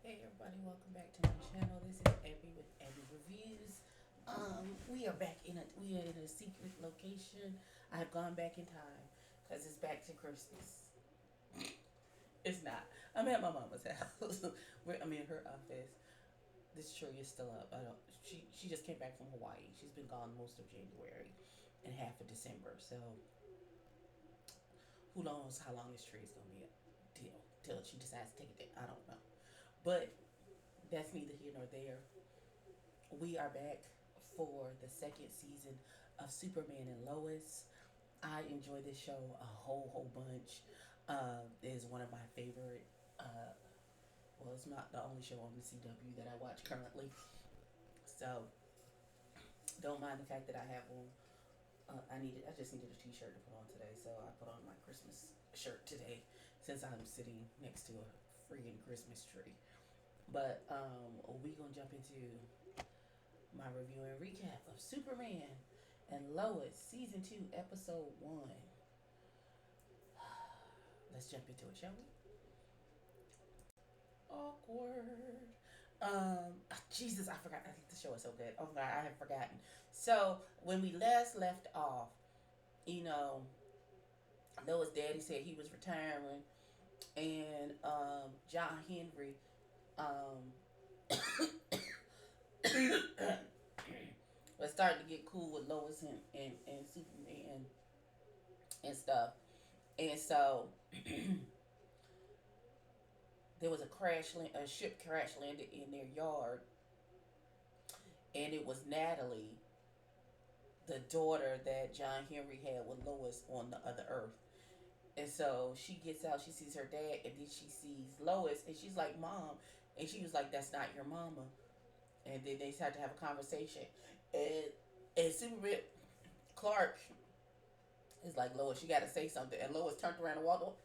Hey everybody, welcome back to my channel. This is Abby with Abby Reviews. We are back we are in a secret location. I have gone back in time because it's back to Christmas. It's not. I'm at my mama's house. I'm in her office. This tree is still up. I don't. She just came back from Hawaii. She's been gone most of January and half of December. So who knows how long this tree is gonna be up till she decides to take it down. I don't know. But that's neither here nor there. We are back for the second season of Superman and Lois. I enjoy this show a whole bunch. It is one of my favorite. Well, it's not the only show on the CW that I watch currently. So don't mind the fact that I have one. I just needed a T-shirt to put on today, so I put on my Christmas shirt today, since I'm sitting next to a freaking Christmas tree. But we gonna jump into my review and recap of Superman and Lois, Season 2, Episode 1. Let's jump into it, shall we? Awkward. Jesus, I forgot. The show is so good. Oh God, I have forgotten. So when we last left off, you know, Lois' daddy said he was retiring, and John Henry um, was starting to get cool with Lois and Superman and stuff. And so there was a ship crash landed in their yard, and it was Natalie, the daughter that John Henry had with Lois on the other Earth. And so she gets out, she sees her dad, and then she sees Lois, and she's like, "Mom," and she was like, "That's not your mama." And then they start to have a conversation, and Superman Clark is like, "Lois, you got to say something," and Lois turned around and walked.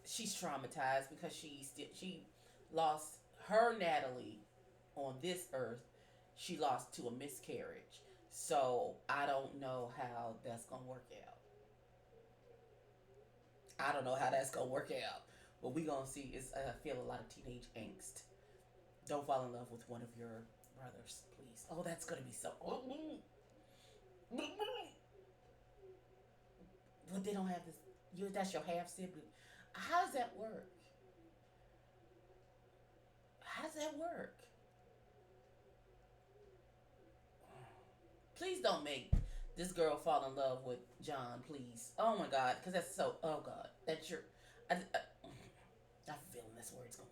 She's traumatized because she lost her Natalie on this earth. She lost to a miscarriage. So I don't know how that's gonna work out. I don't know how that's gonna work out. But we gonna see. It's I feel a lot of teenage angst. Don't fall in love with one of your brothers, please. Oh, that's gonna be so. But they don't have this. That's your half sibling. How does that work? How does that work? Please don't make this girl fall in love with John, please. Oh my God, because that's so. Oh God, that's your. I'm feeling this where it's going.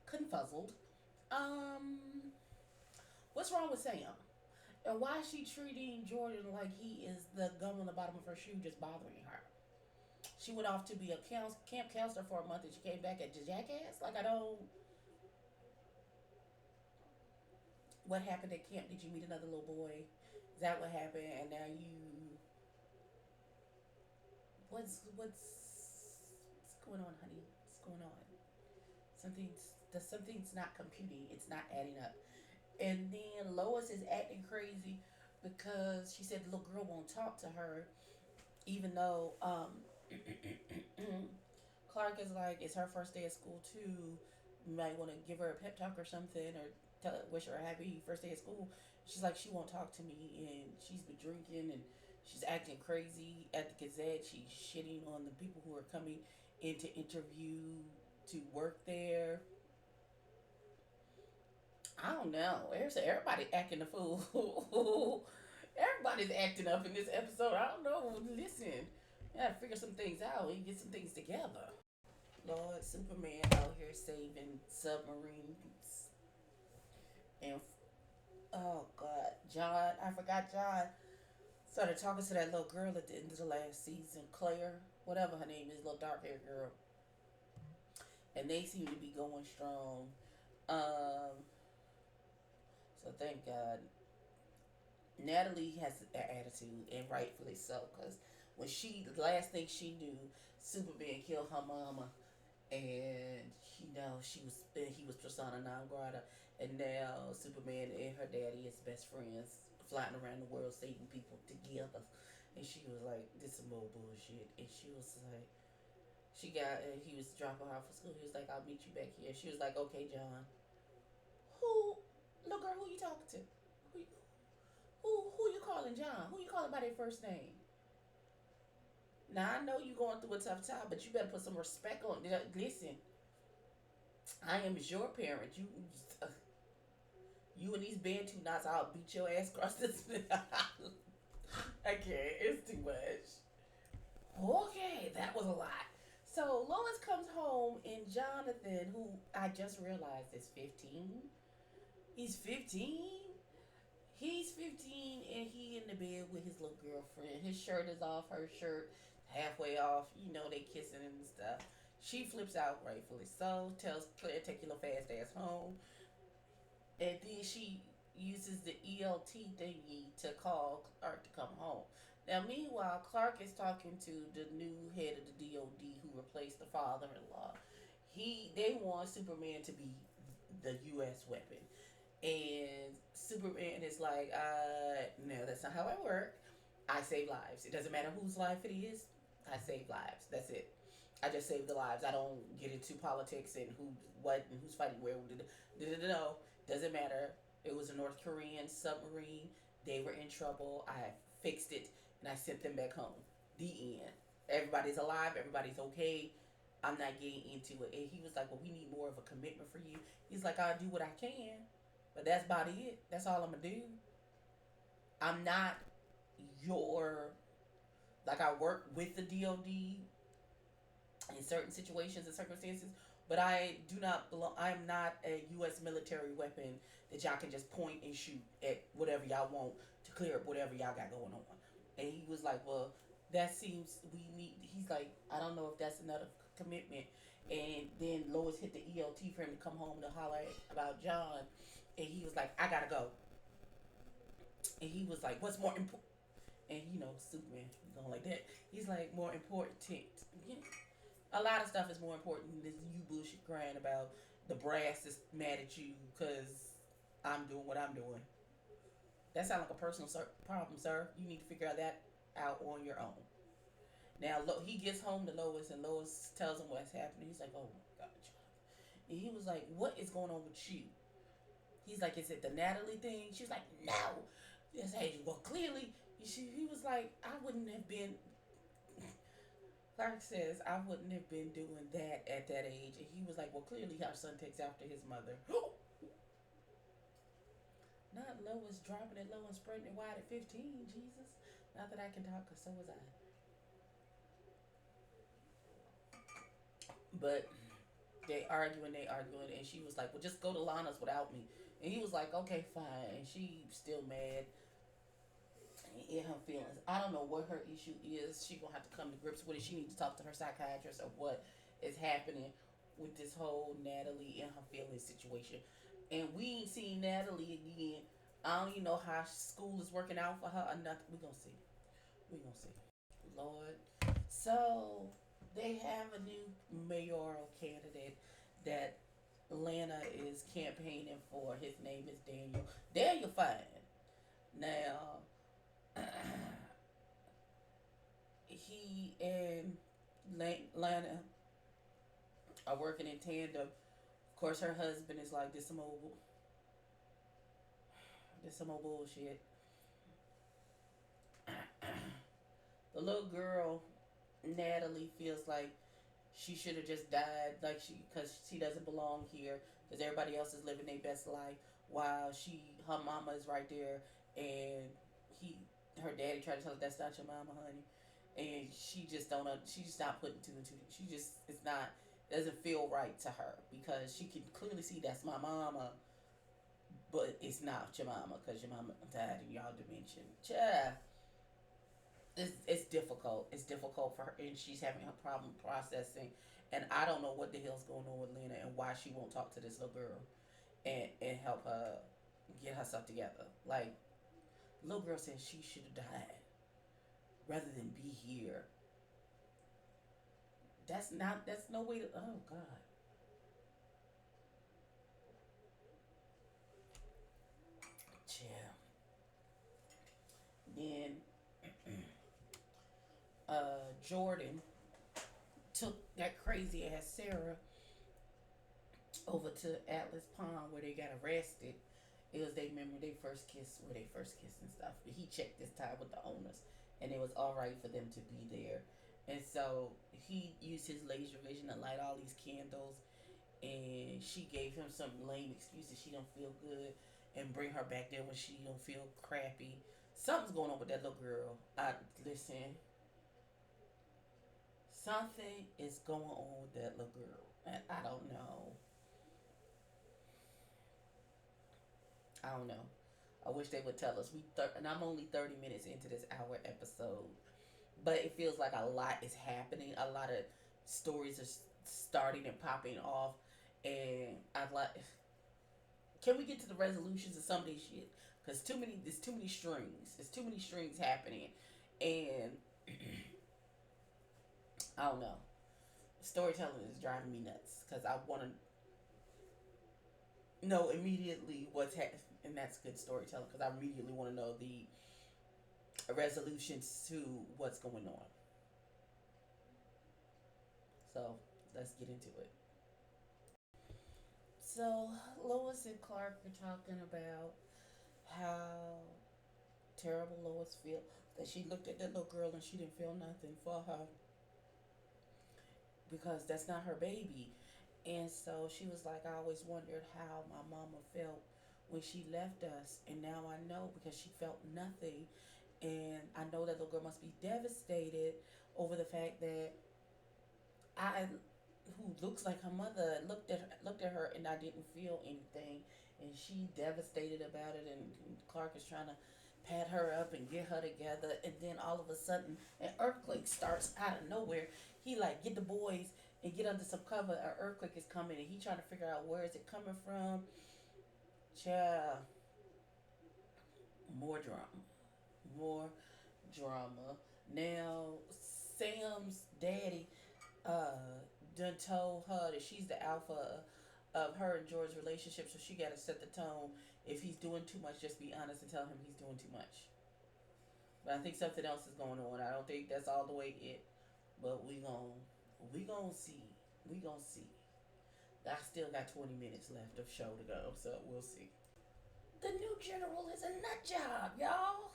Confuzzled. Um, what's wrong with Sam? And why is she treating Jordan like he is the gum on the bottom of her shoe, just bothering her? She went off to be a camp counselor for a month, and she came back at jackass. Like I don't. What happened at camp? Did you meet another little boy? Is that what happened? And now you. What's going on, honey? What's going on? Something's not computing. It's not adding up. And then Lois is acting crazy because she said the little girl won't talk to her, even though Clark is like, it's her first day of school too. You might want to give her a pep talk or something, or wish her a happy first day of school. She's like, she won't talk to me, and she's been drinking, and she's acting crazy at the Gazette. She's shitting on the people who are coming in to interview to work there. I don't know. Everybody acting a fool. Everybody's acting up in this episode. I don't know. Listen, I gotta figure some things out and get some things together. Lord, Superman out here saving submarines and oh God, John. I forgot John started talking to that little girl at the end of the last season, Claire, whatever her name is, little dark haired girl, and they seem to be going strong. Um, so thank God. Natalie has an attitude, and rightfully so, because the last thing she knew, Superman killed her mama, and he was persona non grata, and now Superman and her daddy is best friends, flying around the world saving people together. And she was like, "This is more bullshit," and He was dropping her off for school. He was like, I'll meet you back here. She was like, okay, John. Who, little girl, who you talking to? Who, who you calling John? Who you calling by their first name? Now, I know you going through a tough time, but you better put some respect on it. Listen, I am your parent. You and these Bantu knots, I'll beat your ass across this. I can't. It's too much. Okay, that was a lot. So Lois comes home, and Jonathan, who I just realized is 15, he's 15. He's 15, and he in the bed with his little girlfriend. His shirt is off, her shirt halfway off. You know, they kissing and stuff. She flips out, rightfully so, tells Claire, take your little fast ass home. And then she uses the ELT thingy to call Clark to come home. Now, meanwhile, Clark is talking to the new head of the DOD who replaced the father-in-law. They want Superman to be the U.S. weapon, and Superman is like, no, that's not how I work. I save lives. It doesn't matter whose life it is. I save lives. That's it. I just save the lives. I don't get into politics and what, and who's fighting where. No, doesn't matter. It was a North Korean submarine. They were in trouble. I fixed it and I sent them back home. The end. Everybody's alive. Everybody's okay. I'm not getting into it. And he was like, well, we need more of a commitment for you. He's like, I'll do what I can, but that's about it. That's all I'm going to do. I'm not your, like, I work with the DOD in certain situations and circumstances, but I do not belong. I am not a U.S. military weapon that y'all can just point and shoot at whatever y'all want to clear up whatever y'all got going on. And he was like, well, that seems we need. He's like, I don't know if that's enough commitment. And then Lois hit the ELT for him to come home to holler about John, and he was like, I gotta go. And he was like, what's more important? And you know, Superman going like that. He's like, more important. Yeah, a lot of stuff is more important than you bullshit crying about the brass is mad at you because I'm doing what I'm doing. That sounds like a personal problem, sir. You need to figure that out on your own. Now he gets home to Lois, and Lois tells him what's happening. He's like, "Oh my God, Jonathan!" And he was like, "What is going on with you?" He's like, "Is it the Natalie thing?" She's like, "No." Yes, hey, well, clearly, he was like, "I wouldn't have been." Clark says, I wouldn't have been doing that at that age. And he was like, well, clearly our son takes after his mother. Not Lois dropping it low and spreading it wide at 15, Jesus. Not that I can talk, because so was I. But they arguing, and she was like, well, just go to Lana's without me. And he was like, okay, fine. And she still mad in her feelings. I don't know what her issue is. She gonna have to come to grips with it. She needs to talk to her psychiatrist of what is happening with this whole Natalie and her feelings situation. And we ain't seen Natalie again. I don't even know how school is working out for her or nothing. We gonna see. We gonna see. Lord. So they have a new mayoral candidate that Lana is campaigning for. His name is Daniel. Daniel Fine. Now he and Lana are working in tandem. Of course, her husband is like, this some old bullshit. The little girl, Natalie, feels like she should have just died, like because she doesn't belong here, because everybody else is living their best life, while her mama is right there, and he, her daddy tried to tell her that's not your mama, honey, and she's just not putting two and two. She just it's not it doesn't feel right to her because she can clearly see that's my mama, but it's not your mama because your mama died in y'all dimension. Yeah, it's difficult. It's difficult for her, and she's having a problem processing. And I don't know what the hell's going on with Lena and why she won't talk to this little girl and help her get herself together. Like, little girl said she should have died rather than be here. That's no way to. Oh God. Yeah. Then Jordan took that crazy ass Sarah over to Atlas Pond where they got arrested. It was they remember they first kissed where they first kissed and stuff. But he checked this time with the owners and it was alright for them to be there. And so he used his laser vision to light all these candles and she gave him some lame excuse that she don't feel good and bring her back there when she don't feel crappy. Something's going on with that little girl. I listen. Something is going on with that little girl, and I don't know. I don't know. I wish they would tell us. And I'm only 30 minutes into this hour episode, but it feels like a lot is happening. A lot of stories are starting and popping off, and I like. Can we get to the resolutions of some of this shit? Because too many, there's too many strings. There's too many strings happening, and I don't know. Storytelling is driving me nuts because I want to know immediately what's happening, and that's good storytelling because I immediately want to know the resolutions to what's going on. So let's get into it. So Lois and Clark are talking about how terrible Lois feel that she looked at that little girl and she didn't feel nothing for her because that's not her baby. And so she was like, I always wondered how my mama felt when she left us, and now I know because she felt nothing. And I know that little girl must be devastated over the fact that I, who looks like her mother, looked at her and I didn't feel anything, and she devastated about it. And Clark is trying to pat her up and get her together, and then all of a sudden an earthquake starts out of nowhere. He like get the boys and get under some cover. An earthquake is coming, and he trying to figure out where is it coming from. Child, more drama, more drama. Now Sam's daddy done told her that she's the alpha of her and George's relationship, so she got to set the tone. If he's doing too much, just be honest and tell him he's doing too much. But I think something else is going on. I don't think that's all the way it, but we gonna see. We gonna see. I still got 20 minutes left of show to go, so we'll see. The new general is a nut job, y'all.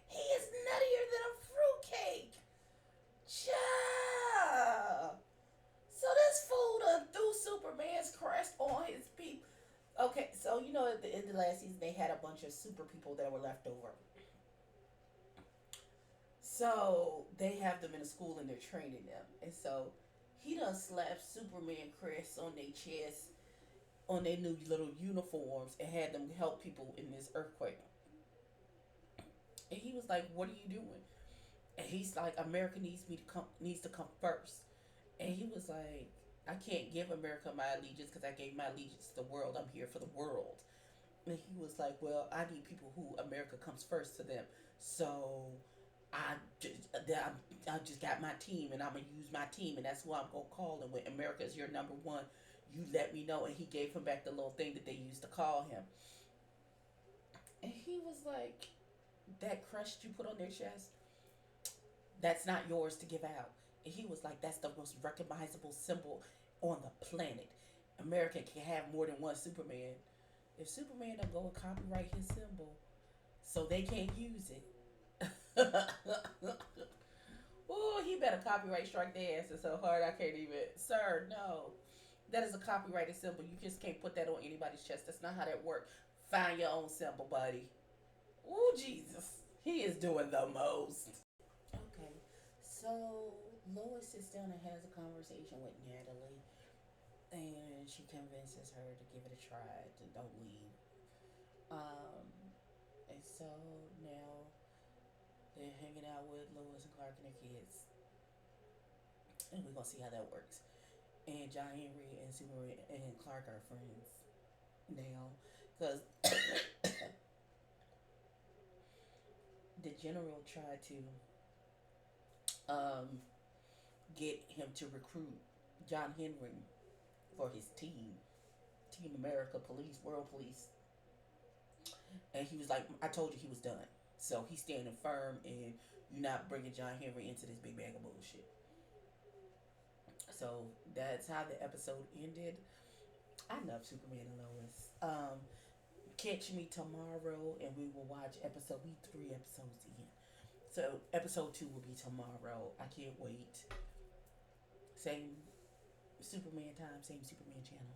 He is nuttier than a fruitcake. Child. So this fool done threw Superman's crest on his people. Okay, so you know at the end of the last season they had a bunch of super people that were left over. So they have them in a school and they're training them. And so he done slapped Superman crests on their chest, on their new little uniforms, and had them help people in this earthquake. And he was like, "What are you doing?" And he's like, "America needs to come first." And he was like, "I can't give America my allegiance because I gave my allegiance to the world. I'm here for the world." And he was like, "Well, I need people who America comes first to them. So I just, I just got my team, and I'm gonna use my team, and that's who I'm gonna call. And when America is your number one, you let me know." And he gave him back the little thing that they used to call him. And he was like, "That crest you put on their chest, that's not yours to give out." And he was like, "That's the most recognizable symbol on the planet. America can have more than one Superman. If Superman don't go and copyright his symbol, so they can't use it." Oh, he better copyright strike their asses so hard I can't even. Sir, no. That is a copyrighted symbol. You just can't put that on anybody's chest. That's not how that works. Find your own symbol, buddy. Oh, Jesus. He is doing the most. Okay. So Lois sits down and has a conversation with Natalie, and she convinces her to give it a try, to don't leave. Um, and so now they're hanging out with Lois and Clark and their kids, and we're gonna see how that works. And John Henry and Superman and Clark are friends now, because the general tried to um, get him to recruit John Henry for his team, Team America Police, World Police, and he was like, "I told you he was done." So he's standing firm, and you're not bringing John Henry into this big bag of bullshit. So that's how the episode ended. I love Superman and Lois. Catch me tomorrow, and we will watch episode. We 3 episodes in, so episode 2 will be tomorrow. I can't wait. Same Superman time, same Superman channel.